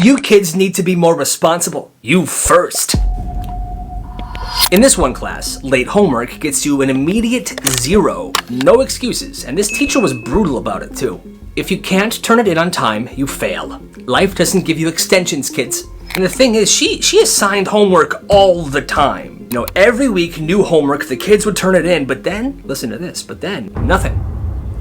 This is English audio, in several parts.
You kids need to be more responsible. You first. In this one class, late homework gets you an immediate 0. No excuses, and this teacher was brutal about it too. If you can't turn it in on time, you fail. Life doesn't give you extensions, kids. And the thing is, she assigned homework all the time. You know, every week, new homework, the kids would turn it in, but then, listen to this, but then, nothing.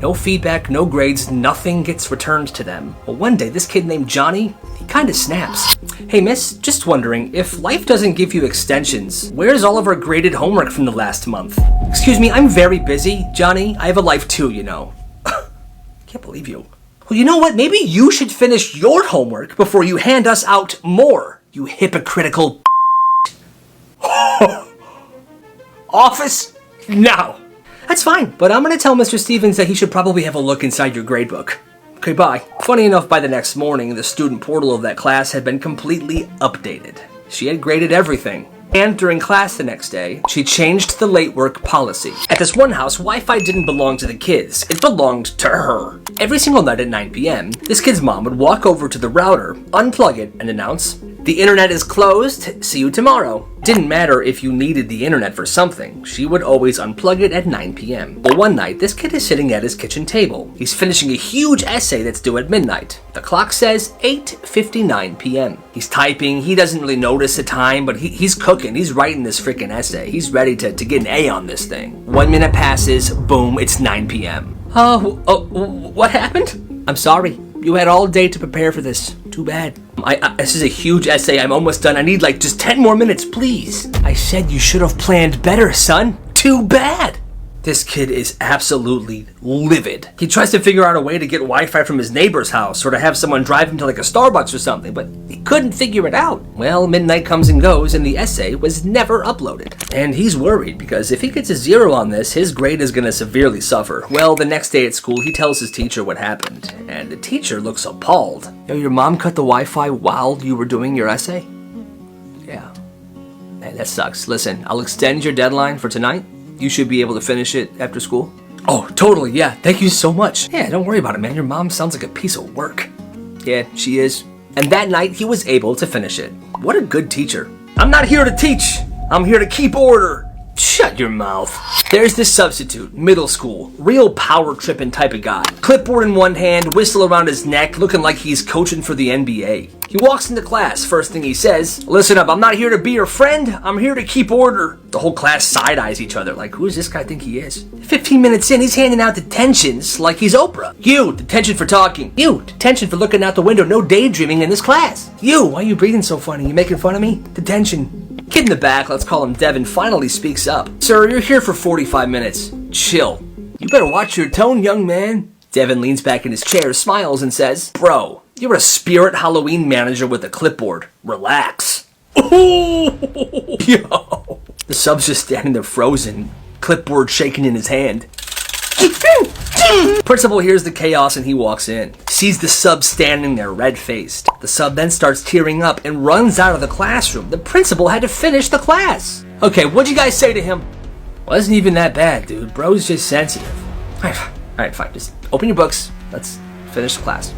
No feedback, no grades, nothing gets returned to them. Well, one day, this kid named Johnny, he kinda snaps. Hey miss, just wondering, if life doesn't give you extensions, where's all of our graded homework from the last month? Excuse me, I'm very busy, Johnny. I have a life too, you know. Can't believe you. Well, you know what? Maybe you should finish your homework before you hand us out more, you hypocritical Office? Now. That's fine, but I'm gonna tell Mr. Stevens that he should probably have a look inside your gradebook. Okay, bye. Funny enough, by the next morning, the student portal of that class had been completely updated. She had graded everything. And during class the next day, she changed the late work policy. At this one house, Wi-Fi didn't belong to the kids. It belonged to her. Every single night at 9 p.m., this kid's mom would walk over to the router, unplug it, and announce, "The internet is closed. See you tomorrow." Didn't matter if you needed the internet for something. She would always unplug it at 9 p.m. Well, one night, this kid is sitting at his kitchen table. He's finishing a huge essay that's due at midnight. The clock says 8:59 p.m. He's typing. He doesn't really notice the time, but he's cooking. He's writing this freaking essay. He's ready to get an A on this thing. 1 minute passes. Boom, it's 9 p.m. What happened? I'm sorry. You had all day to prepare for this. Too bad. This is a huge essay. I'm almost done. I need like just 10 more minutes, please. I said you should have planned better, son. Too bad. This kid is absolutely livid. He tries to figure out a way to get Wi-Fi from his neighbor's house or to have someone drive him to like a Starbucks or something, but he couldn't figure it out. Well, midnight comes and goes and the essay was never uploaded. And he's worried because if he gets a 0 on this, his grade is gonna severely suffer. Well, the next day at school, he tells his teacher what happened, and the teacher looks appalled. Yo, your mom cut the Wi-Fi while you were doing your essay? Yeah. Man, that sucks. Listen, I'll extend your deadline for tonight. You should be able to finish it after school. Oh, totally, yeah. Thank you so much. Yeah, don't worry about it, man. Your mom sounds like a piece of work. Yeah, she is. And that night, he was able to finish it. What a good teacher. I'm not here to teach. I'm here to keep order. Shut your mouth. There's this substitute, middle school, real power tripping type of guy. Clipboard in one hand, whistle around his neck, looking like he's coaching for the NBA. He walks into class, first thing he says, "Listen up, I'm not here to be your friend, I'm here to keep order." The whole class side-eyes each other, like, who does this guy think he is? 15 minutes in, he's handing out detentions like he's Oprah. You, detention for talking. You, detention for looking out the window, no daydreaming in this class. You, why are you breathing so funny? You making fun of me? Detention. Kid in the back, let's call him Devin, finally speaks up. "Sir, you're here for 45 minutes. Chill. You better watch your tone, young man." Devin leans back in his chair, smiles, and says, "Bro, you're a spirit Halloween manager with a clipboard. Relax." Ooh, yo. The sub's just standing there frozen, clipboard shaking in his hand. Principal hears the chaos and he walks in. Sees the sub standing there red-faced. The sub then starts tearing up and runs out of the classroom. The principal had to finish the class. Okay, what'd you guys say to him? Wasn't even that bad, dude. Bro's just sensitive. Alright, fine. Just open your books. Let's finish the class.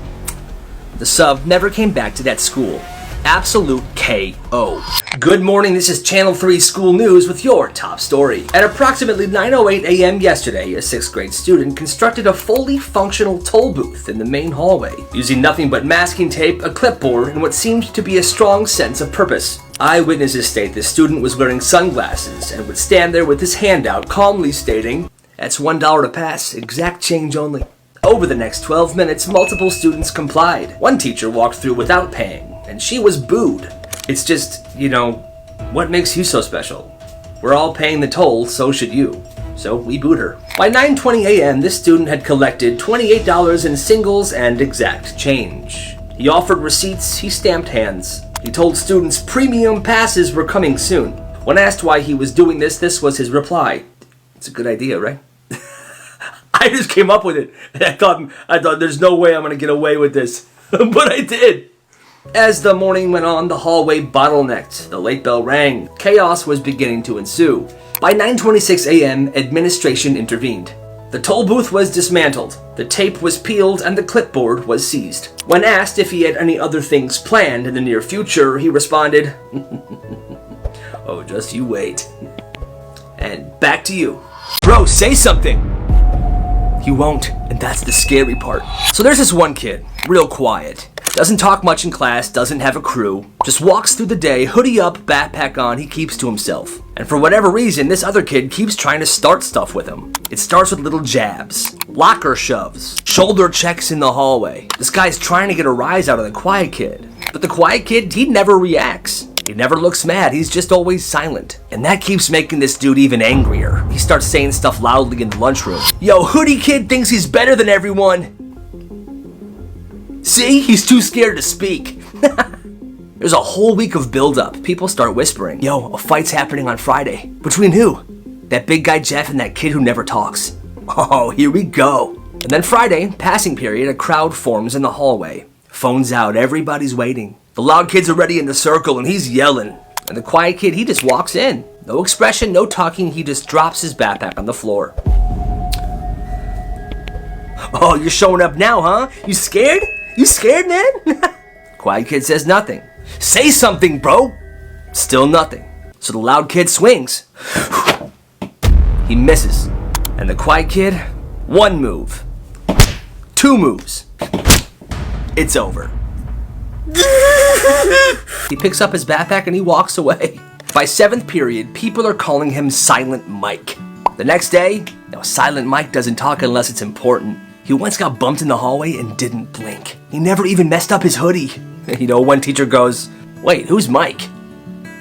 The sub never came back to that school. Absolute KO. Good morning, this is Channel 3 School News with your top story. At approximately 9:08 a.m. yesterday, a 6th grade student constructed a fully functional toll booth in the main hallway, using nothing but masking tape, a clipboard, and what seemed to be a strong sense of purpose. Eyewitnesses state the student was wearing sunglasses and would stand there with his hand out, calmly stating, "That's $1 to pass, exact change only." Over the next 12 minutes, multiple students complied. One teacher walked through without paying, and she was booed. It's just, what makes you so special? We're all paying the toll, so should you. So we booed her. By 9:20 a.m., this student had collected $28 in singles and exact change. He offered receipts, he stamped hands. He told students premium passes were coming soon. When asked why he was doing this was his reply. It's a good idea, right? I just came up with it. I thought there's no way I'm gonna get away with this. But I did. As the morning went on, the hallway bottlenecked. The late bell rang. Chaos was beginning to ensue. By 9:26 a.m., administration intervened. The toll booth was dismantled, the tape was peeled, and the clipboard was seized. When asked if he had any other things planned in the near future, he responded, "Oh, just you wait." And back to you. Bro, say something! He won't, and that's the scary part. So there's this one kid, real quiet. Doesn't talk much in class, doesn't have a crew, just walks through the day, hoodie up, backpack on, he keeps to himself. And for whatever reason, this other kid keeps trying to start stuff with him. It starts with little jabs, locker shoves, shoulder checks in the hallway. This guy's trying to get a rise out of the quiet kid. But the quiet kid, he never reacts. He never looks mad, he's just always silent. And that keeps making this dude even angrier. He starts saying stuff loudly in the lunchroom. Yo, hoodie kid thinks he's better than everyone. See, he's too scared to speak. There's a whole week of build-up. People start whispering, yo, a fight's happening on Friday. Between who? That big guy Jeff and that kid who never talks. Oh, here we go. And then Friday, passing period, a crowd forms in the hallway. Phones out, everybody's waiting. The loud kid's already in the circle and he's yelling. And the quiet kid, he just walks in. No expression, no talking, he just drops his backpack on the floor. Oh, you're showing up now, huh? You scared? You scared, man? Quiet kid says nothing. Say something, bro! Still nothing. So the loud kid swings. He misses. And the quiet kid, one move. Two moves. It's over. He picks up his backpack and he walks away. By 7th period, people are calling him Silent Mike. The next day, now Silent Mike doesn't talk unless it's important. He once got bumped in the hallway and didn't blink. He never even messed up his hoodie. You know, one teacher goes, wait, who's Mike?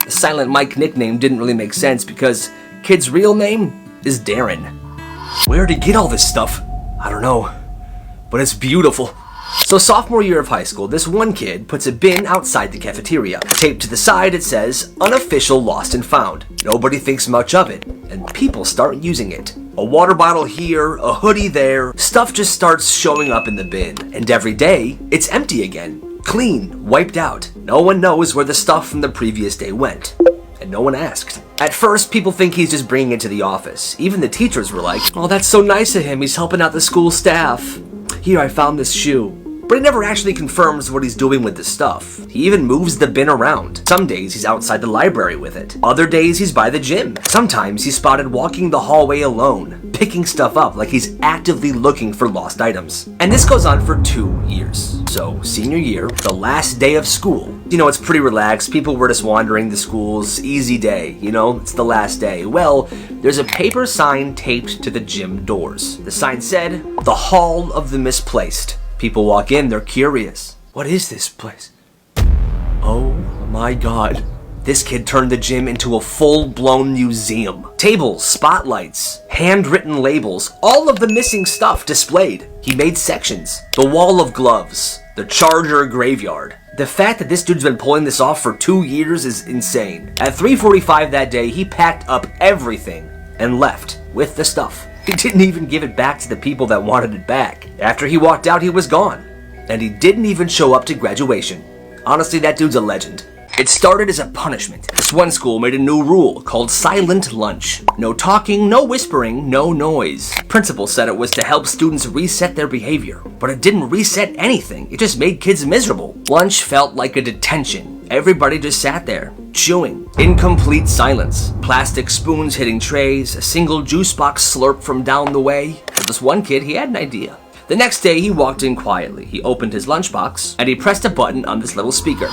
The Silent Mike nickname didn't really make sense because kid's real name is Darren. Where did he get all this stuff? I don't know, but it's beautiful. So sophomore year of high school, this one kid puts a bin outside the cafeteria. Taped to the side, it says, unofficial lost and found. Nobody thinks much of it, and people start using it. A water bottle here, a hoodie there, stuff just starts showing up in the bin. And every day, it's empty again. Clean, wiped out. No one knows where the stuff from the previous day went. And no one asked. At first, people think he's just bringing it to the office. Even the teachers were like, oh, that's so nice of him, he's helping out the school staff. Here, I found this shoe. But he never actually confirms what he's doing with the stuff. He even moves the bin around. Some days he's outside the library with it. Other days he's by the gym. Sometimes he's spotted walking the hallway alone, picking stuff up like he's actively looking for lost items. And this goes on for 2 years. So, senior year, the last day of school. You know, it's pretty relaxed. People were just wandering the schools. Easy day, you know, it's the last day. Well, there's a paper sign taped to the gym doors. The sign said, the Hall of the Misplaced. People walk in, they're curious. What is this place? Oh my god. This kid turned the gym into a full-blown museum. Tables, spotlights, handwritten labels, all of the missing stuff displayed. He made sections. The wall of gloves, the charger graveyard. The fact that this dude's been pulling this off for 2 years is insane. At 3:45 that day, he packed up everything and left with the stuff. He didn't even give it back to the people that wanted it back. After he walked out, he was gone. And he didn't even show up to graduation. Honestly, that dude's a legend. It started as a punishment. This one school made a new rule called silent lunch. No talking, no whispering, no noise. Principal said it was to help students reset their behavior. But it didn't reset anything. It just made kids miserable. Lunch felt like a detention. Everybody just sat there, chewing. In complete silence. Plastic spoons hitting trays, a single juice box slurp from down the way. But this one kid, he had an idea. The next day, he walked in quietly. He opened his lunchbox, and he pressed a button on this little speaker.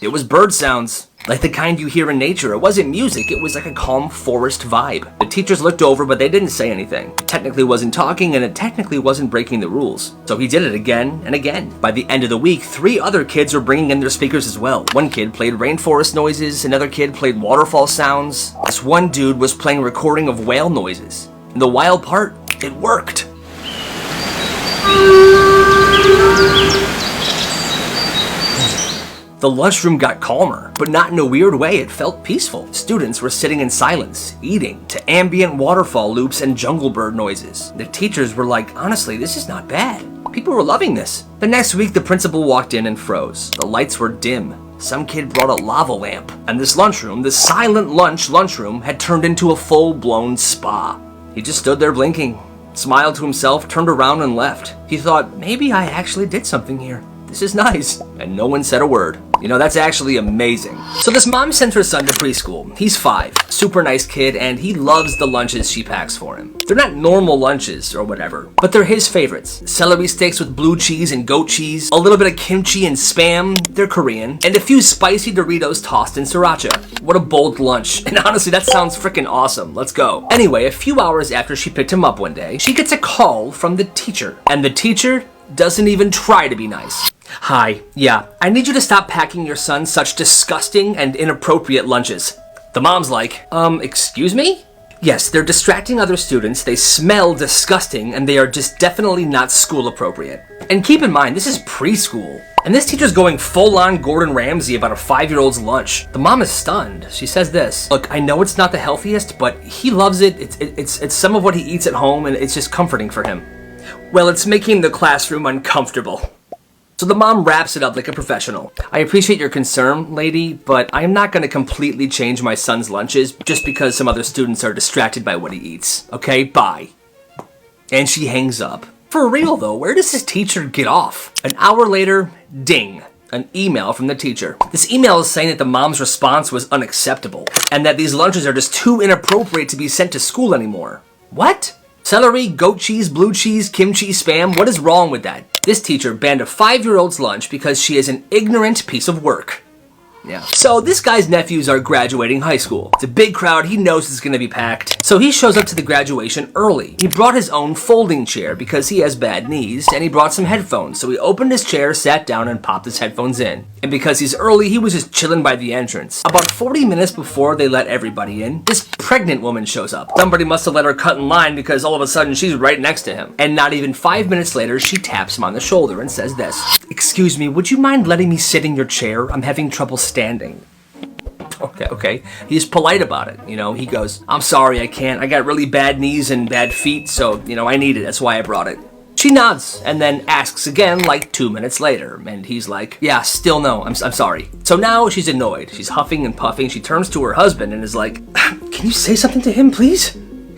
It was bird sounds, like the kind you hear in nature. It wasn't music, it was like a calm forest vibe. The teachers looked over, but they didn't say anything. It technically wasn't talking, and it technically wasn't breaking the rules. So he did it again and again. By the end of the week, 3 other kids were bringing in their speakers as well. One kid played rainforest noises, another kid played waterfall sounds. This one dude was playing recording of whale noises. And the wild part, it worked. The lunchroom got calmer, but not in a weird way, it felt peaceful. Students were sitting in silence, eating, to ambient waterfall loops and jungle bird noises. The teachers were like, honestly, this is not bad. People were loving this. The next week, the principal walked in and froze. The lights were dim. some kid brought a lava lamp. And this lunchroom, this silent lunchroom, had turned into a full-blown spa. He just stood there blinking, smiled to himself, turned around and left. He thought, maybe I actually did something here. This is nice. And no one said a word. You know, that's actually amazing. So this mom sends her son to preschool. He's 5, super nice kid, and he loves the lunches she packs for him. They're not normal lunches or whatever, but they're his favorites. Celery sticks with blue cheese and goat cheese, a little bit of kimchi and spam, they're Korean, and a few spicy Doritos tossed in sriracha. What a bold lunch. And honestly, that sounds freaking awesome. Let's go. Anyway, a few hours after she picked him up one day, she gets a call from the teacher, and the teacher doesn't even try to be nice. Hi, yeah, I need you to stop packing your son such disgusting and inappropriate lunches. The mom's like, excuse me? Yes, they're distracting other students, they smell disgusting, and they are just definitely not school appropriate. And keep in mind, this is preschool. And this teacher's going full-on Gordon Ramsay about a 5-year-old's lunch. The mom is stunned. She says this, look, I know it's not the healthiest, but he loves it. It's some of what he eats at home, and it's just comforting for him. Well, it's making the classroom uncomfortable. So the mom wraps it up like a professional. I appreciate your concern, lady, but I'm not going to completely change my son's lunches just because some other students are distracted by what he eats. Okay, bye. And she hangs up. For real though, where does this teacher get off? An hour later, ding, an email from the teacher. This email is saying that the mom's response was unacceptable and that these lunches are just too inappropriate to be sent to school anymore. What? Celery, goat cheese, blue cheese, kimchi, spam, what is wrong with that? This teacher banned a 5-year-old's lunch because she is an ignorant piece of work. Yeah. So this guy's nephews are graduating high school. It's a big crowd, he knows it's gonna be packed. So he shows up to the graduation early. He brought his own folding chair because he has bad knees, and he brought some headphones. So he opened his chair, sat down, and popped his headphones in. And because he's early, he was just chilling by the entrance. About 40 minutes before they let everybody in, this pregnant woman shows up. Somebody must have let her cut in line because all of a sudden she's right next to him. And not even 5 minutes later, she taps him on the shoulder and says this, excuse me, would you mind letting me sit in your chair? I'm having trouble standing. Okay. He's polite about it, you know. He goes, I'm sorry, I can't. I got really bad knees and bad feet, so, you know, I need it. That's why I brought it. She nods and then asks again like 2 minutes later, and he's like, yeah, still no, I'm sorry. So now she's annoyed. She's huffing and puffing. She turns to her husband and is like, can you say something to him, please?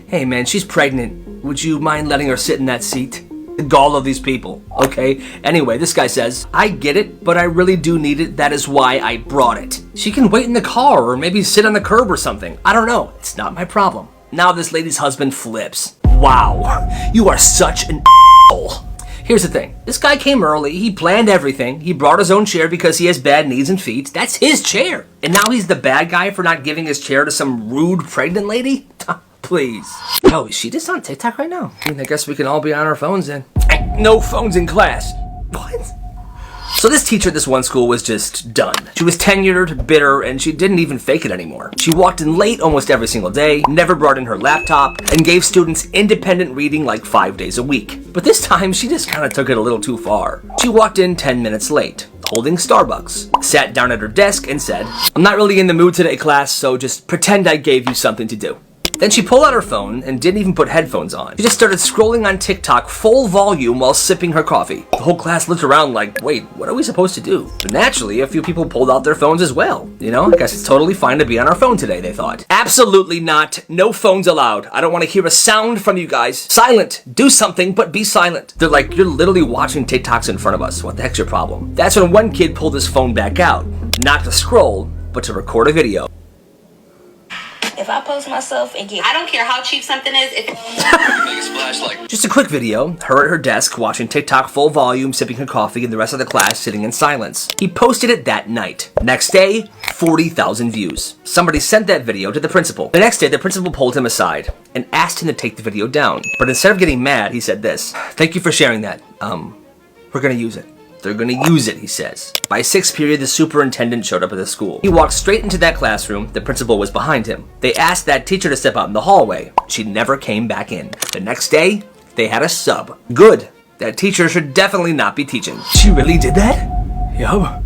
Hey man, she's pregnant. Would you mind letting her sit in that seat? The gall of these people, okay? Anyway, this guy says, I get it, but I really do need it. That is why I brought it. She can wait in the car or maybe sit on the curb or something. I don't know. It's not my problem. Now this lady's husband flips. Wow, you are such an asshole. Here's the thing. This guy came early. He planned everything. He brought his own chair because he has bad knees and feet. That's his chair. And now he's the bad guy for not giving his chair to some rude pregnant lady? Please. Oh, is she just on TikTok right now? I guess we can all be on our phones then. No phones in class. What? So this teacher at this one school was just done. She was tenured, bitter, and she didn't even fake it anymore. She walked in late almost every single day, never brought in her laptop, and gave students independent reading like 5 days a week. But this time, she just kind of took it a little too far. She walked in 10 minutes late, holding Starbucks, sat down at her desk and said, I'm not really in the mood today, class, so just pretend I gave you something to do. Then she pulled out her phone and didn't even put headphones on. She just started scrolling on TikTok full volume while sipping her coffee. The whole class looked around like, wait, what are we supposed to do? But naturally, a few people pulled out their phones as well. You know, I guess it's totally fine to be on our phone today, they thought. Absolutely not. No phones allowed. I don't want to hear a sound from you guys. Silent. Do something, but be silent. They're like, you're literally watching TikToks in front of us. What the heck's your problem? That's when one kid pulled his phone back out. Not to scroll, but to record a video. If I post myself and get, I don't care how cheap something is, if Just a quick video, her at her desk watching TikTok full volume, sipping her coffee, and the rest of the class sitting in silence. He posted it that night. Next day, 40,000 views. Somebody sent that video to the principal. The next day, the principal pulled him aside and asked him to take the video down. But instead of getting mad, he said this, thank you for sharing that. We're gonna use it. They're gonna use it, he says. By 6th period, the superintendent showed up at the school. He walked straight into that classroom. The principal was behind him. They asked that teacher to step out in the hallway. She never came back in. The next day, they had a sub. Good. That teacher should definitely not be teaching. She really did that? Yup.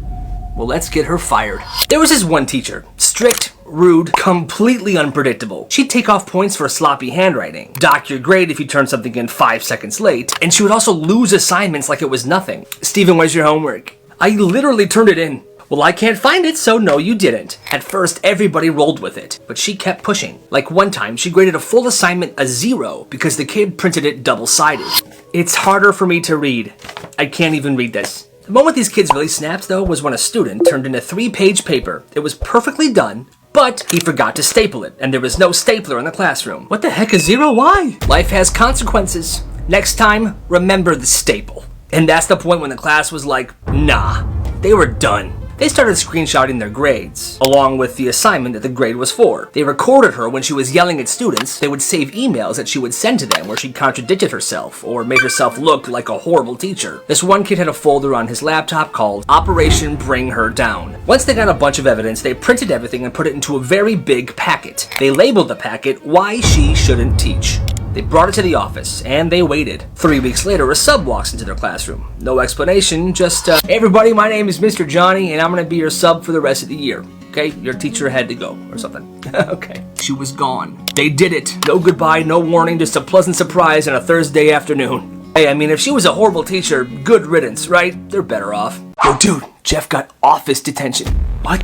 Well, let's get her fired. There was this one teacher. Strict, rude, completely unpredictable. She'd take off points for sloppy handwriting, dock your grade if you turned something in 5 seconds late, and she would also lose assignments like it was nothing. Steven, where's your homework? I literally turned it in. Well, I can't find it, so no, you didn't. At first, everybody rolled with it, but she kept pushing. Like one time, she graded a full assignment a 0 because the kid printed it double-sided. It's harder for me to read. I can't even read this. The moment these kids really snapped, though, was when a student turned in a 3-page paper. It was perfectly done, but he forgot to staple it, and there was no stapler in the classroom. What the heck is 0? Why? Life has consequences. Next time, remember the staple. And that's the point when the class was like, nah, they were done. They started screenshotting their grades, along with the assignment that the grade was for. They recorded her when she was yelling at students. They would save emails that she would send to them where she contradicted herself or made herself look like a horrible teacher. This one kid had a folder on his laptop called Operation Bring Her Down. Once they got a bunch of evidence, they printed everything and put it into a very big packet. They labeled the packet, Why She Shouldn't Teach. They brought it to the office, and they waited. 3 weeks later, a sub walks into their classroom. No explanation, just, hey everybody, my name is Mr. Johnny, and I'm gonna be your sub for the rest of the year. Okay? Your teacher had to go, or something. Okay. She was gone. They did it. No goodbye, no warning, just a pleasant surprise on a Thursday afternoon. Hey, I mean, if she was a horrible teacher, good riddance, right? They're better off. Yo, dude, Jeff got office detention. What?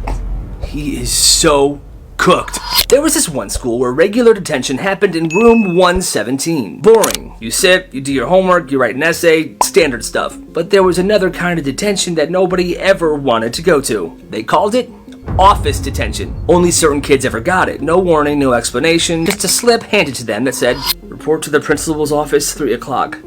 He is so cooked. There was this one school where regular detention happened in room 117. Boring. You sit, you do your homework, you write an essay, standard stuff. But there was another kind of detention that nobody ever wanted to go to. They called it office detention. Only certain kids ever got it. No warning, no explanation, just a slip handed to them that said, report to the principal's office, 3 o'clock.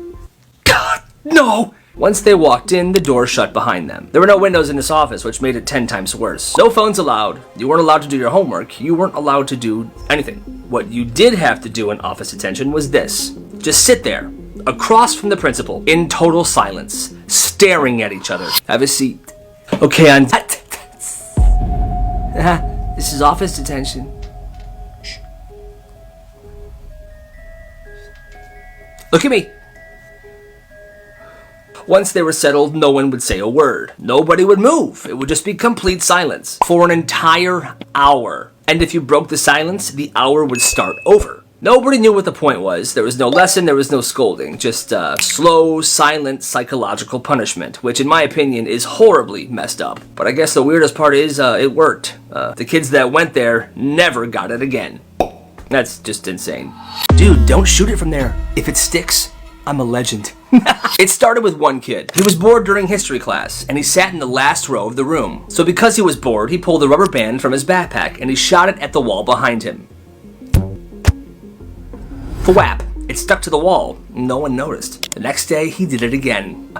God, no! Once they walked in, the door shut behind them. There were no windows in this office, which made it 10 times worse. No phones allowed. You weren't allowed to do your homework. You weren't allowed to do anything. What you did have to do in office detention was this. Just sit there, across from the principal, in total silence, staring at each other. Have a seat. Okay, on this is office detention. Shh. Look at me. Once they were settled, no one would say a word. Nobody would move. It would just be complete silence for an entire hour. And if you broke the silence, the hour would start over. Nobody knew what the point was. There was no lesson, there was no scolding. Just slow, silent, psychological punishment, which in my opinion is horribly messed up. But I guess the weirdest part is it worked. The kids that went there never got it again. That's just insane. Dude, don't shoot it from there. If it sticks, I'm a legend. It started with one kid. He was bored during history class, and he sat in the last row of the room. So because he was bored, he pulled a rubber band from his backpack, and he shot it at the wall behind him. Thwap! It stuck to the wall. No one noticed. The next day, he did it again.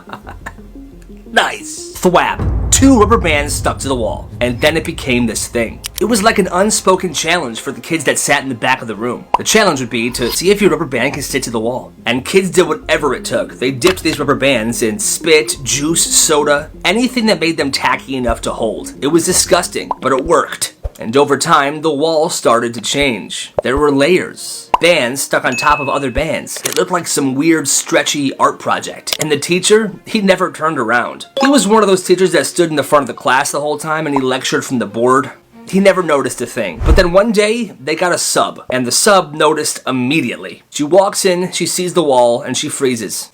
Nice! Thwap! 2 rubber bands stuck to the wall, and then it became this thing. It was like an unspoken challenge for the kids that sat in the back of the room. The challenge would be to see if your rubber band can stick to the wall. And kids did whatever it took. They dipped these rubber bands in spit, juice, soda, anything that made them tacky enough to hold. It was disgusting, but it worked. And over time, the wall started to change. There were layers. Bands stuck on top of other bands. It looked like some weird, stretchy art project. And the teacher, he never turned around. He was one of those teachers that stood in the front of the class the whole time and he lectured from the board. He never noticed a thing. But then one day, they got a sub, and the sub noticed immediately. She walks in, she sees the wall, and she freezes.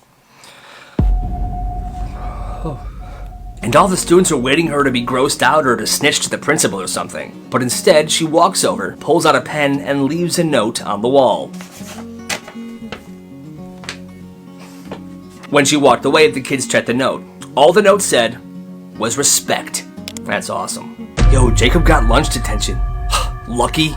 And all the students are waiting her to be grossed out or to snitch to the principal or something. But instead, she walks over, pulls out a pen, and leaves a note on the wall. When she walked away, the kids checked the note. All the note said was respect. That's awesome. Yo, Jacob got lunch detention. Lucky.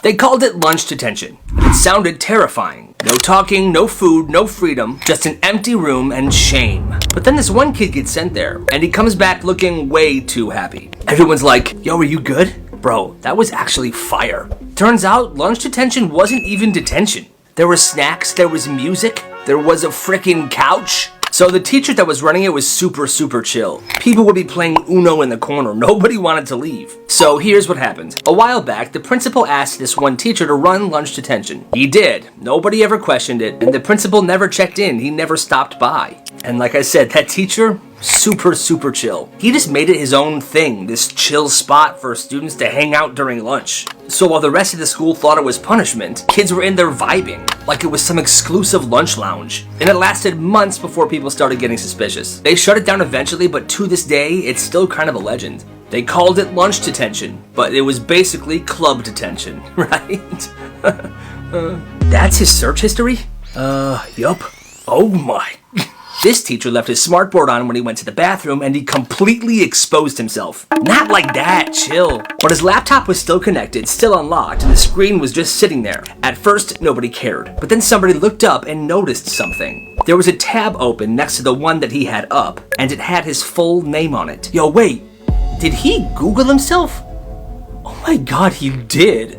They called it lunch detention. It sounded terrifying. No talking, no food, no freedom, just an empty room and shame. But then this one kid gets sent there, and he comes back looking way too happy. Everyone's like, yo, are you good? Bro, that was actually fire. Turns out, lunch detention wasn't even detention. There were snacks, there was music, there was a frickin' couch. So the teacher that was running it was super chill. People would be playing Uno in the corner. Nobody wanted to leave. So here's what happened. A while back, the principal asked this one teacher to run lunch detention. He did. Nobody ever questioned it, and the principal never checked in. He never stopped by. And like I said, that teacher, super chill. He just made it his own thing, this chill spot for students to hang out during lunch. So while the rest of the school thought it was punishment, kids were in there vibing, like it was some exclusive lunch lounge. And it lasted months before people started getting suspicious. They shut it down eventually, but to this day, it's still kind of a legend. They called it lunch detention, but it was basically club detention, right? That's his search history? Yup. Oh my. This teacher left his smartboard on when he went to the bathroom and he completely exposed himself. Not like that, chill. But his laptop was still connected, still unlocked, and the screen was just sitting there. At first, nobody cared. But then somebody looked up and noticed something. There was a tab open next to the one that he had up, and it had his full name on it. Yo, wait. Did he Google himself? Oh my god, he did.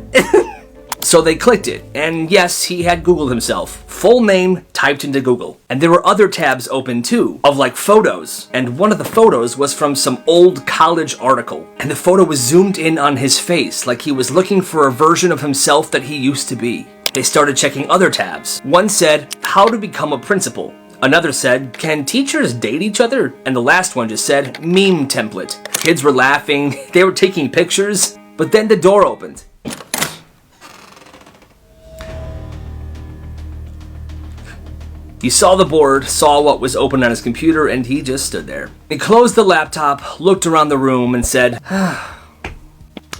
So they clicked it, and yes, he had Googled himself. Full name typed into Google. And there were other tabs open too, of like photos. And one of the photos was from some old college article. And the photo was zoomed in on his face, like he was looking for a version of himself that he used to be. They started checking other tabs. One said, how to become a principal. Another said, can teachers date each other? And the last one just said, meme template. Kids were laughing, they were taking pictures, but then the door opened. He saw the board, saw what was open on his computer, and he just stood there. He closed the laptop, looked around the room, and said,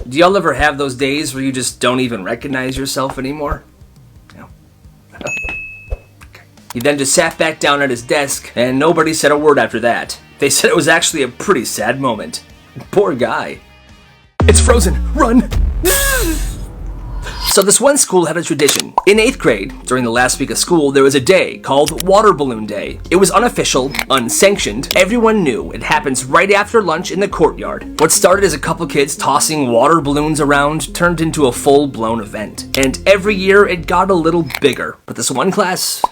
do y'all ever have those days where you just don't even recognize yourself anymore? No. Okay. He then just sat back down at his desk, and nobody said a word after that. They said it was actually a pretty sad moment. Poor guy. It's frozen! Run! So this one school had a tradition. In 8th grade, during the last week of school, there was a day called Water Balloon Day. It was unofficial, unsanctioned. Everyone knew it happens right after lunch in the courtyard. What started as a couple kids tossing water balloons around turned into a full-blown event. And every year it got a little bigger. But this one class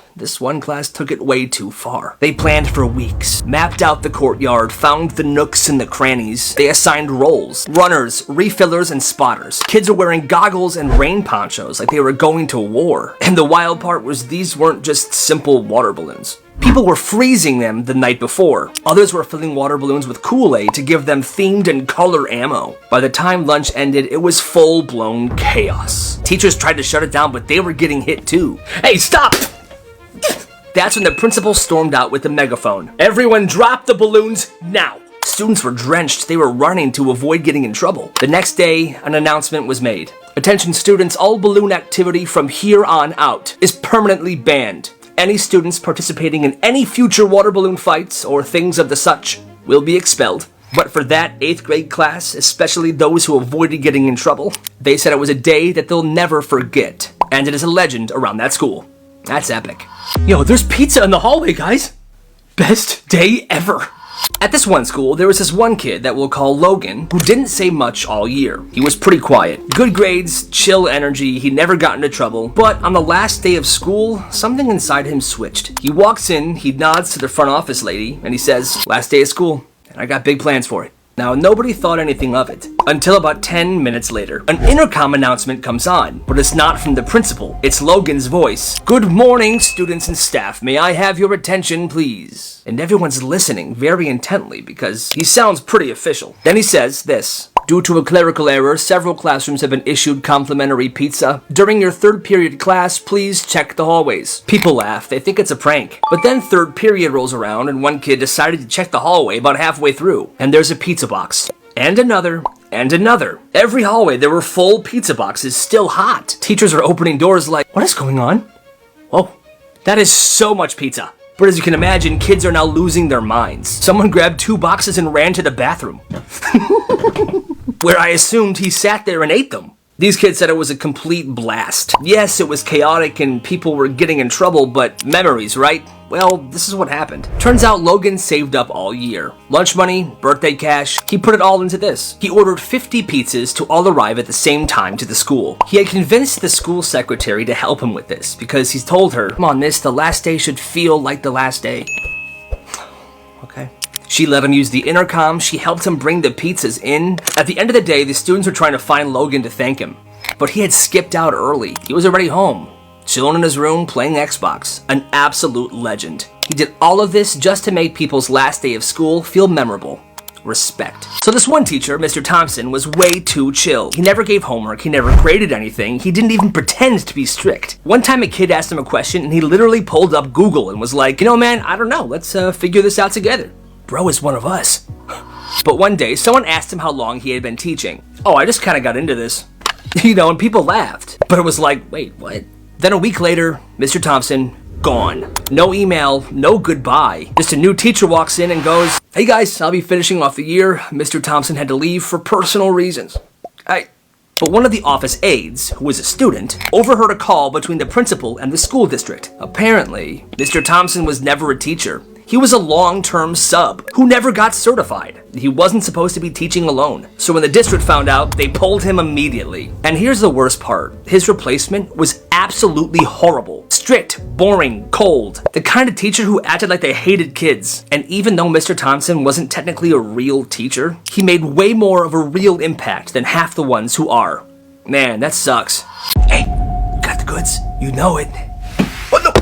took it way too far. They planned for weeks, mapped out the courtyard, found the nooks and the crannies. They assigned roles, runners, refillers, and spotters. Kids were wearing goggles and rain ponchos like they were going to war. And the wild part was these weren't just simple water balloons. People were freezing them the night before. Others were filling water balloons with Kool-Aid to give them themed and color ammo. By the time lunch ended, it was full-blown chaos. Teachers tried to shut it down, but they were getting hit too. Hey, stop! That's when the principal stormed out with the megaphone. Everyone drop the balloons now! Students were drenched. They were running to avoid getting in trouble. The next day, an announcement was made. Attention students, all balloon activity from here on out is permanently banned. Any students participating in any future water balloon fights or things of the such will be expelled. But for that 8th grade class, especially those who avoided getting in trouble, they said it was a day that they'll never forget. And it is a legend around that school. That's epic. Yo, there's pizza in the hallway, guys. Best day ever. At this one school, there was this one kid that we'll call Logan, who didn't say much all year. He was pretty quiet. Good grades, chill energy, he never got into trouble. But on the last day of school, something inside him switched. He walks in, he nods to the front office lady, and he says, last day of school, and I got big plans for it. Now, nobody thought anything of it, until about 10 minutes later. An intercom announcement comes on, but it's not from the principal. It's Logan's voice. Good morning, students and staff. May I have your attention, please? And everyone's listening very intently because he sounds pretty official. Then he says this. Due to a clerical error, several classrooms have been issued complimentary pizza. During your 3rd period class, please check the hallways. People laugh, they think it's a prank. But then 3rd period rolls around and one kid decided to check the hallway about halfway through. And there's a pizza box. And another. And another. Every hallway there were full pizza boxes, still hot. Teachers are opening doors like, what is going on? Whoa, that is so much pizza. But as you can imagine, kids are now losing their minds. Someone grabbed 2 boxes and ran to the bathroom. Where I assumed he sat there and ate them. These kids said it was a complete blast. Yes, it was chaotic and people were getting in trouble, but memories, right? Well, this is what happened. Turns out Logan saved up all year. Lunch money, birthday cash, he put it all into this. He ordered 50 pizzas to all arrive at the same time to the school. He had convinced the school secretary to help him with this because he's told her, come on, miss, the last day should feel like the last day. Okay. She let him use the intercom, she helped him bring the pizzas in. At the end of the day, the students were trying to find Logan to thank him. But he had skipped out early. He was already home, chilling in his room, playing Xbox. An absolute legend. He did all of this just to make people's last day of school feel memorable. Respect. So this one teacher, Mr. Thompson, was way too chill. He never gave homework, he never graded anything, he didn't even pretend to be strict. One time a kid asked him a question and he literally pulled up Google and was like, you know man, I don't know, let's figure this out together. Bro is one of us. But one day, someone asked him how long he had been teaching. "Oh, I just kind of got into this." And people laughed. But it was like, wait, what? Then a week later, Mr. Thompson, gone. No email, no goodbye. Just a new teacher walks in and goes, "Hey guys, I'll be finishing off the year. Mr. Thompson had to leave for personal reasons." But one of the office aides, who was a student, overheard a call between the principal and the school district. Apparently, Mr. Thompson was never a teacher. He was a long-term sub who never got certified. He wasn't supposed to be teaching alone. So when the district found out, they pulled him immediately. And here's the worst part. His replacement was absolutely horrible. Strict, boring, cold. The kind of teacher who acted like they hated kids. And even though Mr. Thompson wasn't technically a real teacher, he made way more of a real impact than half the ones who are. Man, that sucks. Hey, got the goods. You know it. What the?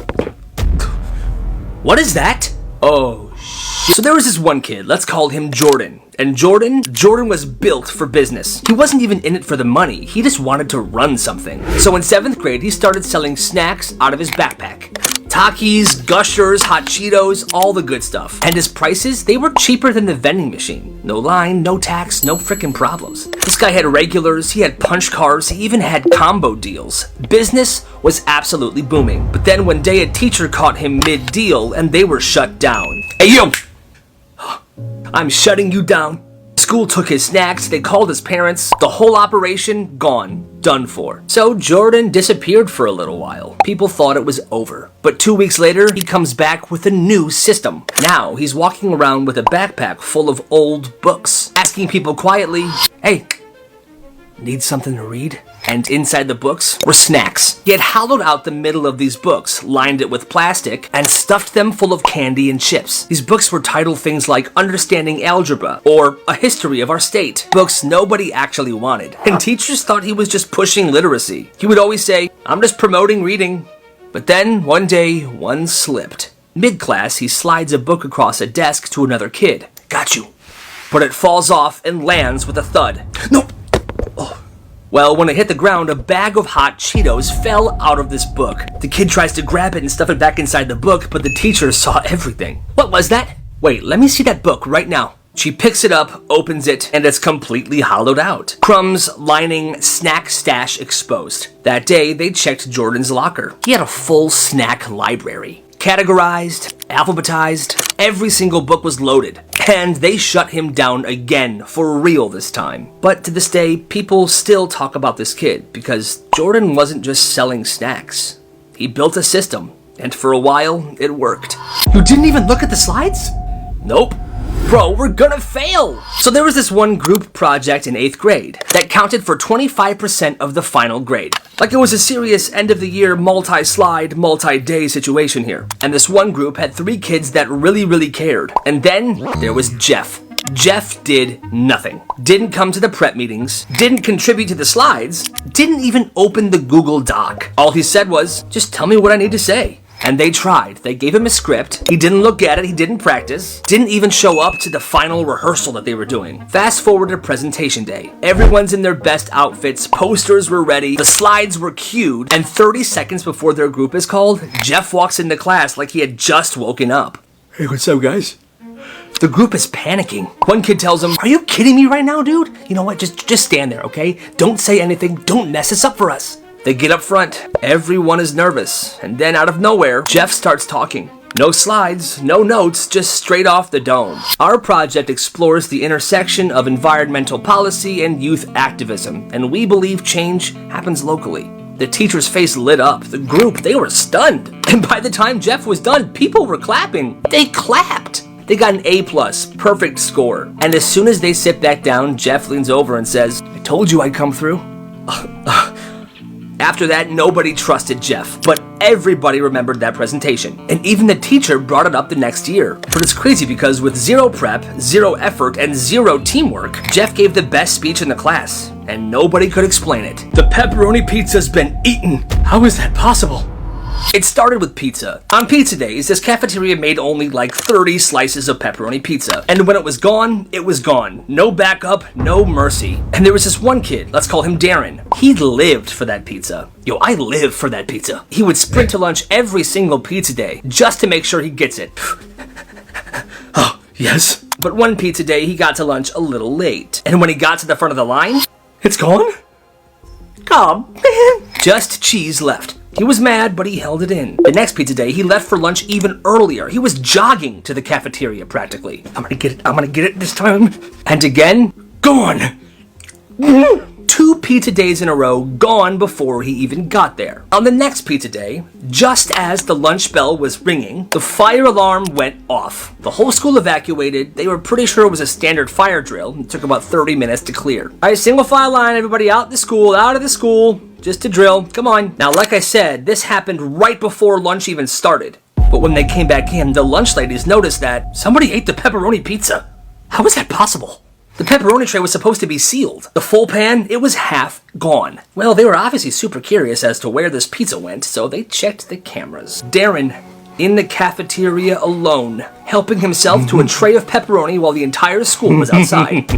What is that? Oh, shit. So there was this one kid, let's call him Jordan. And Jordan was built for business. He wasn't even in it for the money, he just wanted to run something. So in 7th grade, he started selling snacks out of his backpack. Takis, Gushers, Hot Cheetos, all the good stuff. And his prices, they were cheaper than the vending machine. No line, no tax, no frickin' problems. This guy had regulars, he had punch cards, he even had combo deals. Business was absolutely booming. But then one day a teacher caught him mid-deal and they were shut down. "Hey you! I'm shutting you down." School took his snacks, they called his parents, the whole operation gone, done for. So Jordan disappeared for a little while. People thought it was over. But 2 weeks later, he comes back with a new system. Now he's walking around with a backpack full of old books, asking people quietly, "Hey, need something to read?" And inside the books were snacks. He had hollowed out the middle of these books, lined it with plastic, and stuffed them full of candy and chips. These books were titled things like Understanding Algebra or A History of Our State. Books nobody actually wanted. And teachers thought he was just pushing literacy. He would always say, "I'm just promoting reading." But then one day, one slipped. Mid-class, he slides a book across a desk to another kid. "Got you." But it falls off and lands with a thud. "Nope." Oh. Well, when it hit the ground, a bag of Hot Cheetos fell out of this book. The kid tries to grab it and stuff it back inside the book, but the teacher saw everything. "What was that? Wait, let me see that book right now." She picks it up, opens it, and it's completely hollowed out. Crumbs, lining, snack stash exposed. That day, they checked Jordan's locker. He had a full snack library. Categorized, alphabetized, every single book was loaded. And they shut him down again, for real this time. But to this day, people still talk about this kid, because Jordan wasn't just selling snacks. He built a system, and for a while, it worked. You didn't even look at the slides? Nope. Bro, we're gonna fail! So there was this one group project in 8th grade that counted for 25% of the final grade. Like it was a serious end-of-the-year multi-slide, multi-day situation here. And this one group had 3 kids that really cared. And then there was Jeff. Jeff did nothing. Didn't come to the prep meetings, didn't contribute to the slides, didn't even open the Google Doc. All he said was, "Just tell me what I need to say." And they tried. They gave him a script. He didn't look at it. He didn't practice. Didn't even show up to the final rehearsal that they were doing. Fast forward to presentation day. Everyone's in their best outfits. Posters were ready. The slides were cued. And 30 seconds before their group is called, Jeff walks into class like he had just woken up. "Hey, what's up, guys?" The group is panicking. One kid tells him, "Are you kidding me right now, dude? You know what? Just stand there, okay? Don't say anything. Don't mess this up for us." They get up front. Everyone is nervous. And then out of nowhere, Jeff starts talking. No slides, no notes, just straight off the dome. Our project explores the intersection of environmental policy and youth activism, and we believe change happens locally. The teacher's face lit up. The group, they were stunned. And by the time Jeff was done, people were clapping. They clapped. They got an A+, perfect score. And as soon as they sit back down, Jeff leans over and says, "I told you I'd come through." After that, nobody trusted Jeff, but everybody remembered that presentation. And even the teacher brought it up the next year. But it's crazy because with 0 prep, 0 effort, and 0 teamwork, Jeff gave the best speech in the class, and nobody could explain it. "The pepperoni pizza's been eaten. How is that possible?" It started with pizza. On pizza days, this cafeteria made only like 30 slices of pepperoni pizza. And when it was gone, it was gone. No backup, no mercy. And there was this one kid, let's call him Darren. He lived for that pizza. Yo, I live for that pizza. He would sprint to lunch every single pizza day just to make sure he gets it. "Oh, yes." But one pizza day, he got to lunch a little late. And when he got to the front of the line, it's gone? Oh, man. Just cheese left. He was mad, but he held it in. The next pizza day, he left for lunch even earlier. He was jogging to the cafeteria, practically. I'm gonna get it this time. And again, gone. 2 pizza days in a row gone before he even got there. On the next pizza day, just as the lunch bell was ringing, the fire alarm went off. The whole school evacuated. They were pretty sure it was a standard fire drill. It took about 30 minutes to clear. All right, single file line, everybody out of the school. Just a drill. Come on. Now, like I said, this happened right before lunch even started. But when they came back in, the lunch ladies noticed that somebody ate the pepperoni pizza. How is that possible? The pepperoni tray was supposed to be sealed. The full pan, it was half gone. Well, they were obviously super curious as to where this pizza went, so they checked the cameras. Darren, in the cafeteria alone, helping himself to a tray of pepperoni while the entire school was outside.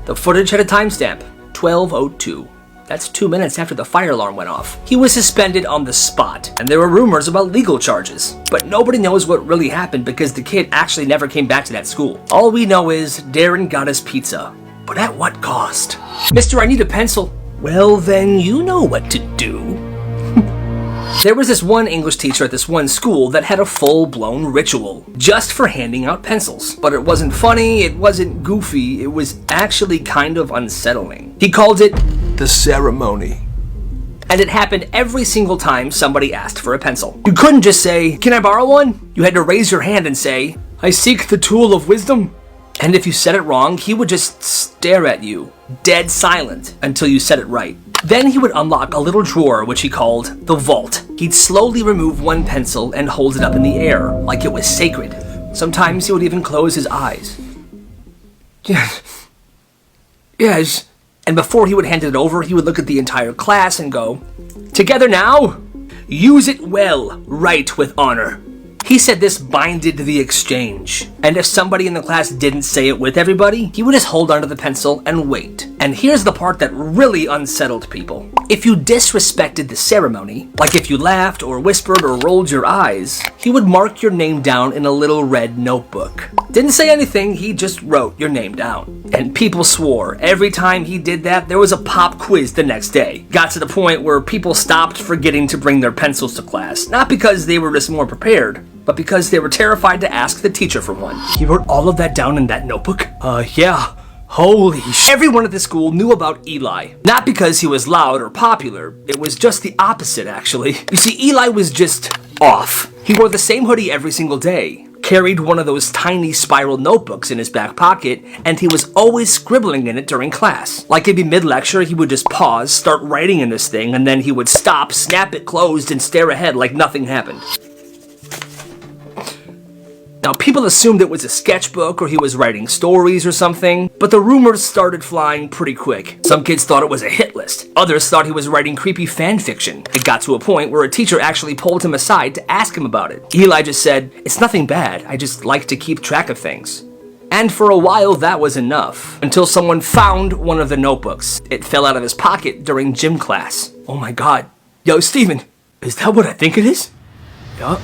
The footage had a timestamp, 12:02. That's 2 minutes after the fire alarm went off. He was suspended on the spot, and there were rumors about legal charges. But nobody knows what really happened because the kid actually never came back to that school. All we know is Darren got his pizza. But at what cost? Mister, I need a pencil. Well, then you know what to do. There was this one English teacher at this one school that had a full-blown ritual just for handing out pencils. But it wasn't funny, it wasn't goofy, it was actually kind of unsettling. He called it the ceremony. And it happened every single time somebody asked for a pencil. You couldn't just say, "Can I borrow one?" You had to raise your hand and say, "I seek the tool of wisdom." And if you said it wrong, he would just stare at you, dead silent, until you said it right. Then he would unlock a little drawer, which he called the vault. He'd slowly remove one pencil and hold it up in the air, like it was sacred. Sometimes he would even close his eyes. Yes. And before he would hand it over, he would look at the entire class and go, "Together now, use it well, write with honor." He said this binded the exchange. And if somebody in the class didn't say it with everybody, he would just hold onto the pencil and wait. And here's the part that really unsettled people. If you disrespected the ceremony, like if you laughed or whispered or rolled your eyes, he would mark your name down in a little red notebook. Didn't say anything, he just wrote your name down. And people swore every time he did that, there was a pop quiz the next day. Got to the point where people stopped forgetting to bring their pencils to class. Not because they were just more prepared, but because they were terrified to ask the teacher for one. He wrote all of that down in that notebook? Yeah. Holy sh! Everyone at the school knew about Eli. Not because he was loud or popular. It was just the opposite, actually. You see, Eli was just off. He wore the same hoodie every single day, carried one of those tiny spiral notebooks in his back pocket, and he was always scribbling in it during class. Like it'd be mid-lecture, he would just pause, start writing in this thing, and then he would stop, snap it closed, and stare ahead like nothing happened. Now, people assumed it was a sketchbook or he was writing stories or something, but the rumors started flying pretty quick. Some kids thought it was a hit list. Others thought he was writing creepy fan fiction. It got to a point where a teacher actually pulled him aside to ask him about it. Eli just said, "It's nothing bad, I just like to keep track of things." And for a while, that was enough, until someone found one of the notebooks. It fell out of his pocket during gym class. Oh my god. Yo, Steven, is that what I think it is? Yup.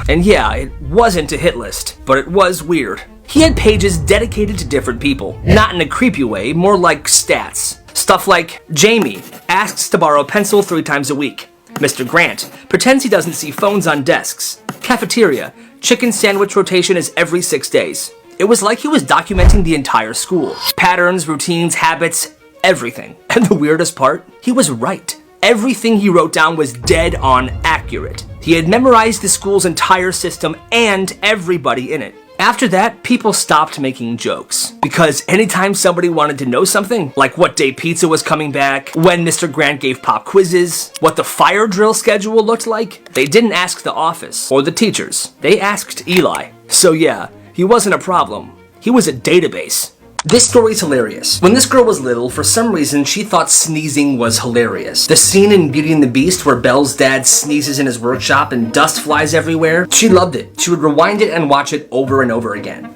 And yeah, it wasn't a hit list, but it was weird. He had pages dedicated to different people. Not in a creepy way, more like stats. Stuff like, Jamie asks to borrow a pencil 3 times a week. Mr. Grant pretends he doesn't see phones on desks. Cafeteria, chicken sandwich rotation is every 6 days. It was like he was documenting the entire school. Patterns, routines, habits, everything. And the weirdest part, he was right. Everything he wrote down was dead on accurate. He had memorized the school's entire system and everybody in it. After that, people stopped making jokes. Because anytime somebody wanted to know something, like what day pizza was coming back, when Mr. Grant gave pop quizzes, what the fire drill schedule looked like, they didn't ask the office or the teachers. They asked Eli. So yeah, he wasn't a problem. He was a database. This story's hilarious. When this girl was little, for some reason, she thought sneezing was hilarious. The scene in Beauty and the Beast where Belle's dad sneezes in his workshop and dust flies everywhere, she loved it. She would rewind it and watch it over and over again.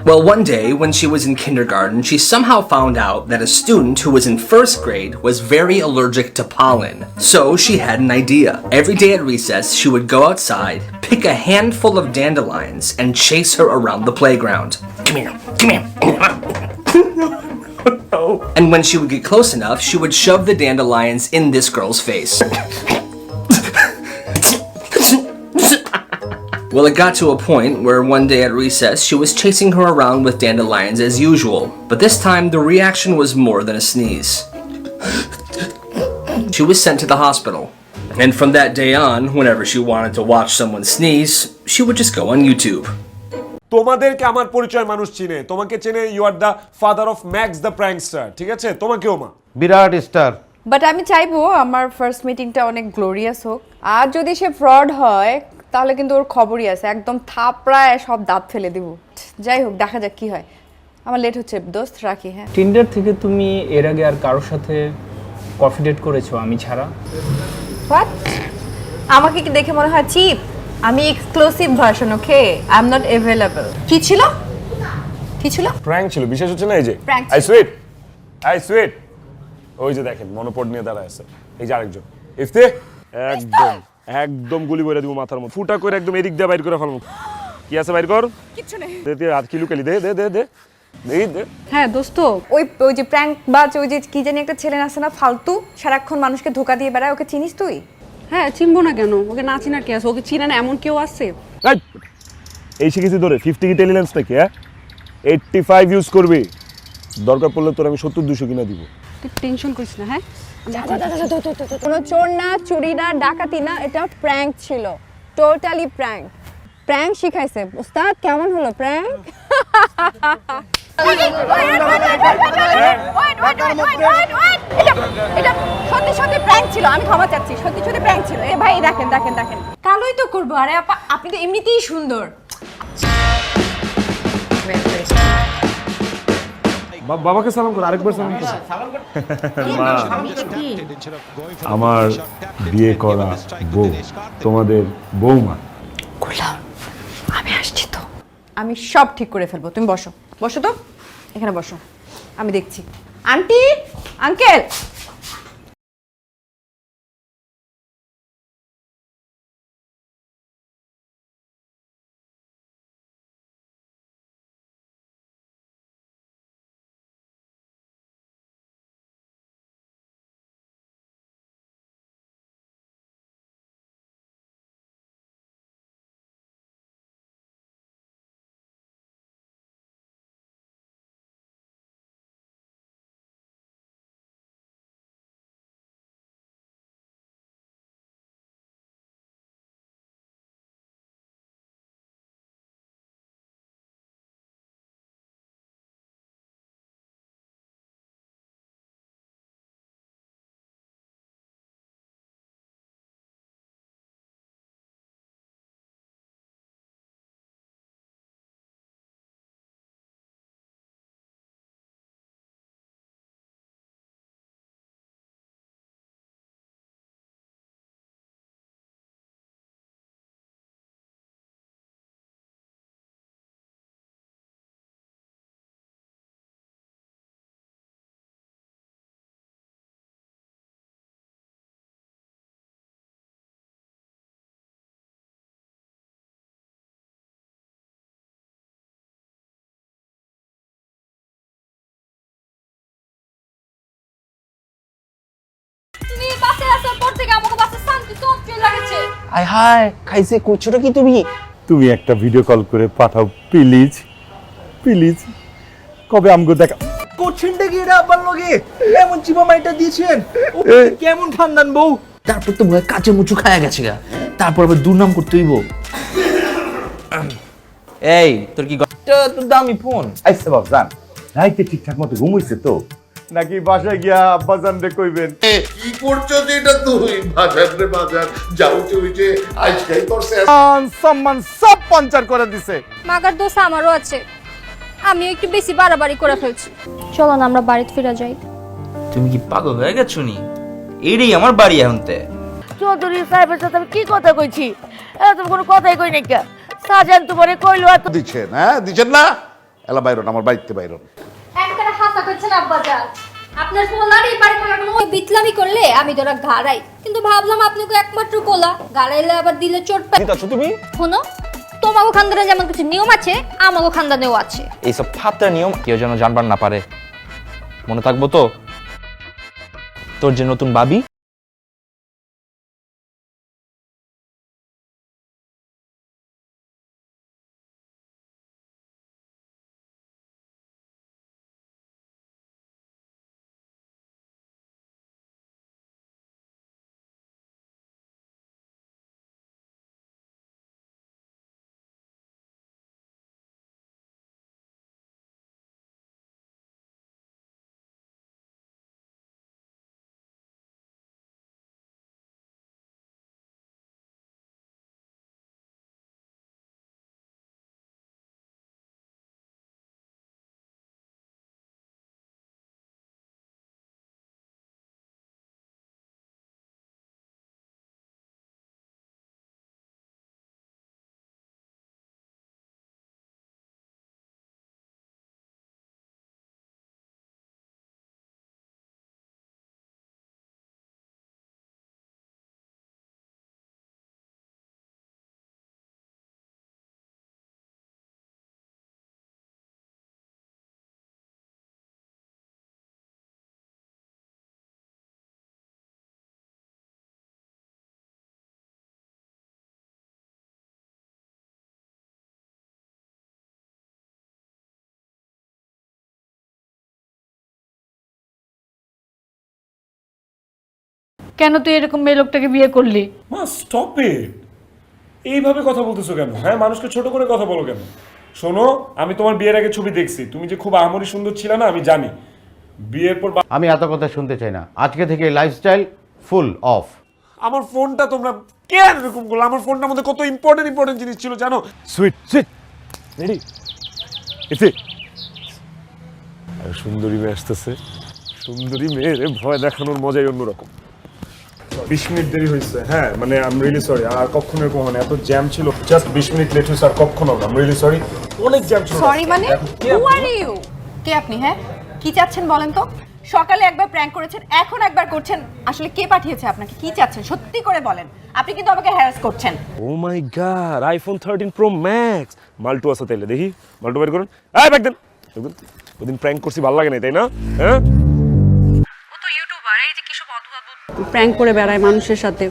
Well, one day when she was in kindergarten, she somehow found out that a student who was in first grade was very allergic to pollen. So she had an idea. Every day at recess, she would go outside, pick a handful of dandelions, and chase her around the playground. Come here, come here. And when she would get close enough, she would shove the dandelions in this girl's face. Well, it got to a point where one day at recess, she was chasing her around with dandelions as usual, but this time the reaction was more than a sneeze. She was sent to the hospital, and from that day on, whenever she wanted to watch someone sneeze, she would just go on YouTube. তোমাদেরকে আমার পরিচয় মানুষ চিনে, তোমাকে চেনে, you are the father of Max the prankster, ঠিক আছে? তোমাকেও মা বিরাট স্টার। বাট আমি চাইবো আমার ফার্স্ট মিটিংটা অনেক গ্লোরিয়াস হোক। আর যদি সে ফ্রড হয় তাহলে কিন্তু ওর খবরই আছে, একদম থাপড়ায় সব দাঁত ফেলে দিব। যাই হোক, দেখা যাক কি হয়। আমার লেট হচ্ছে দোস্ত, রাখি। হ্যাঁ, টিন্ডার থেকে তুমি এর আগে আর কারোর সাথে কফি ডেট করেছো আমি ছাড়া? হোয়াট? আমাকে কি দেখে মনে হয় চিপ? আমি exclusive version, okay? I am not available. কি ছিল? কি ছিল? প্র্যাঙ্ক ছিল, বিশেষ হচ্ছে না এই যে Prank I sweet, I sweet, ওই যে দেখেন মনোপড নিয়ে দাঁড়ায় আছে, এই যে আরেকজন ইফতে, একদম একদম গুলি করে দিব মাথার মধ্যে, ফুটা করে একদম এদিক দিয়ে বাইর করে ফেলবো। কি আছে বাইর কর? কিচ্ছু নেই। দে দে, হাত কি লুকালি, দে দে দে দে দে দে। হ্যাঁ দোস্ত, ওই যে প্র্যাঙ্ক বাজ, ওই যে কি জানি একটা ছেলে আছে না ফালতু, সারাক্ষণ মানুষকে ধোকা দিয়ে বেড়ায়, ওকে চিনিস তুই? হ্যাঁ, চিনবো না কেন? ওকে না চিনার কি আছে? ওকে চিনে না এমন কেউ আছে? এই শিখেছি ধরে 50 কি টেলিলেন্স নাকি? হ্যাঁ, 85 ইউজ করবি, দরকার পড়লে তোর আমি 70-200 কিনা দিব। তুই টেনশন করিস না। হ্যাঁ, কোনো চোর না, চুরি না, ডাকাতি না, এটা প্র্যাঙ্ক ছিল, টোটালি প্র্যাঙ্ক। প্র্যাঙ্ক শিখাইছে উস্তাদ। কেমন হলো প্র্যাঙ্ক? এটা সত্যি সত্যি প্র্যাঙ্ক ছিল, আমি ক্ষমা চাচ্ছি, সত্যি সত্যি প্র্যাঙ্ক ছিল। এ ভাই দেখেন দেখেন দেখেন, কালোই তো করবো। আরে আপা, আপনি তো এমনিতেই সুন্দর। বাবাকে সালাম কর, আরেকবার সালাম কর। মা, আমার বিয়ে করা বউ, তোমাদের বৌমা। আমি আসছি তো, আমি সব ঠিক করে ফেলবো। তুমি বসো, বসো তো, এখানে বসো, আমি দেখছি। আন্টি, আঙ্কেল, হাই হাই, খাইছে করছোটা কি তুমি? তুমি একটা ভিডিও কল করে পাঠাও প্লিজ, প্লিজ। কবে আমগো দেখা কোচিনটা কি এটা আবার লগে এমন চিপা মাইটা দিয়েছেন? কেমন ঠান্ডান বউ? তারপর তো ভয় কাঁচে মুচু খায়া গেছে গা, তারপর আবার দুর্নাম করতে হইব। এই তোর কি তোর দামি ফোন? আইসা বাপ জান, রাইতে ঠিকঠাক মতো ঘুমাইছে তো নাকি বাসায় গিয়া আব্বা জান রে কইবেন কি করছো এটা? তুই বাজার রে বাজার যাও, উঠে আজকাই করছে, সম্মান সব পাঞ্চার করে দিছে। মাগার দোষ আমারও আছে, আমি একটু বেশি বাড়াবাড়ি করে ফেলছি। চলো না আমরা বাড়িতে ফিরে যাই। তুমি কি পাগল হয়ে গেছো নি? এইটাই আমার বাড়ি এখনতে। চৌধুরী সাহেবের সাথে আমি কি কথা কইছি? তুমি কোনো কথাই কই নাই কে? সাজান তোমারে কইলো আর দিচ্ছেন, হ্যাঁ দিচ্ছেন না? এলা বাইরন, আমার বাড়িতে বাইরন। একবারে হাসা করছেন আব্বাজান। আপনার পোলার এই বাড়ি থাকা কোনো বিতলামি করলে আমি তোরা ঘাড়াই, কিন্তু ভাবলাম আপনাকে একমাত্র পোলা ঘাড়াইলে আবার দিলে চোট পাই। তুমি শোনো, তোমাগো খানদানে যেমন কিছু নিয়ম আছে আমাগো খানদানেও আছে। এইসব ফাত্রা নিয়ম কেউ যেন জানবার না পারে, মনে থাকবো তো? তোর যে নতুন বাবি, কেন তুই এরকম মেয়ে লোকটাকে বিয়ে করলি? মা স্টপ ইট, এইভাবে কথা বলতেছো কেন? হ্যাঁ, মানুষকে ছোট করে কথা বলো কেন? শোনো, আমি তোমার বিয়ের আগে ছবি দেখছি, তুমি যে খুব আহামরি সুন্দর ছিল না আমি জানি। বিয়ের পর আমি এত কথা শুনতে চাই না, আজকে থেকে লাইফস্টাইল ফুল অফ। আমার ফোনটা তোমরা কেন এরকম করলো? আমার ফোনটার মধ্যে কত ইম্পর্টেন্ট জিনিস ছিল জানো? সুইট সুইট রেডি এসে সুন্দরী মেয়ে আসতেছে। সুন্দরী মেয়ের ভয় দেখানোর মজাই অন্যরকম। 20 মিনিট দেরি হয়েছে। হ্যাঁ মানে আই এম রিয়েলি সরি। আর কখনো এরকম হয় না, এত জ্যাম ছিল। জাস্ট 20 মিনিট লেট হয়েছে আর কখনো না। আই এম রিয়েলি সরি, অনেক জ্যাম ছিল। সরি মানে? হু আর ইউ? কে আপনি? হ্যাঁ, কি চাচ্ছেন বলেন তো? সকালে একবার প্র্যাঙ্ক করেছেন, এখন একবার করছেন। আসলে কে পাঠিয়েছে আপনাকে? কি চাচ্ছেন সত্যি করে বলেন। আপনি কিন্তু আমাকে হ্যারাস করছেন। ও মাই গড, আইফোন 13 প্রো ম্যাক্স। মাল্টু আছে তাইলে, দেখি মাল্টু বের করুন। এই ব্যাগ দেন। ওদিন প্র্যাঙ্ক করছি, ভালো লাগে না তাই না? হ্যাঁ, ও তো ইউটিউবার, এই যে কি সব অদ্ভুত প্র্যাঙ্ক করে বেড়ায় মানুষের সাথে।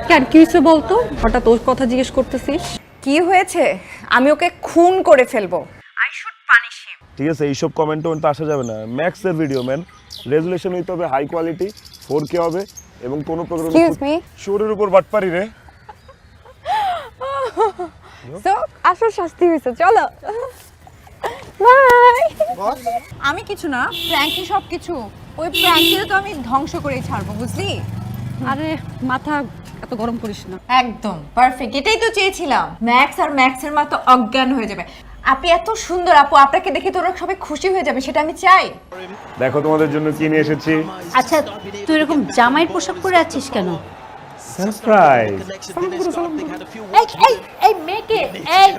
কেন কি হয়েছে বলতো? হঠাৎ ওর কথা জিজ্ঞেস করতেছিস? কি হয়েছে? আমি ওকে খুন করে ফেলবো। I should punish him. ঠিক আছে, এইসব কমেন্ট তো আসা যাবে না। ম্যাক্সের ভিডিও ম্যান, রেজুলেশন হইতে হবে হাই কোয়ালিটি, 4K হবে এবং কোনো প্রোগ্রাম এক্সকিউজ মি, শোরের উপর বাটপারি রে। সো আসল শাস্তি হয়েছে, চলো বাই। আমি কিছু না, প্র্যাঙ্কই সব কিছু। ওই প্র্যাঙ্কটা তো আমি ধ্বংস করেই ছাড়বো, বুঝলি? আরে মাথা এত গরম করিস না। একদম পারফেক্ট, এটাই তো চেয়েছিলাম। ম্যাক্স আর ম্যাক্সের মা তো অজ্ঞান হয়ে যাবে। আপনি এত সুন্দর আপু, আপনাকে দেখে তোরা সবাই খুশি হয়ে যাবে, সেটা আমি চাই। দেখো তোমাদের জন্য কি নিয়ে এসেছি। আচ্ছা, তুই এরকম জামাইয়ের পোশাক পরে আছিস কেন? সারপ্রাইজ। এই মেয়েকে, এই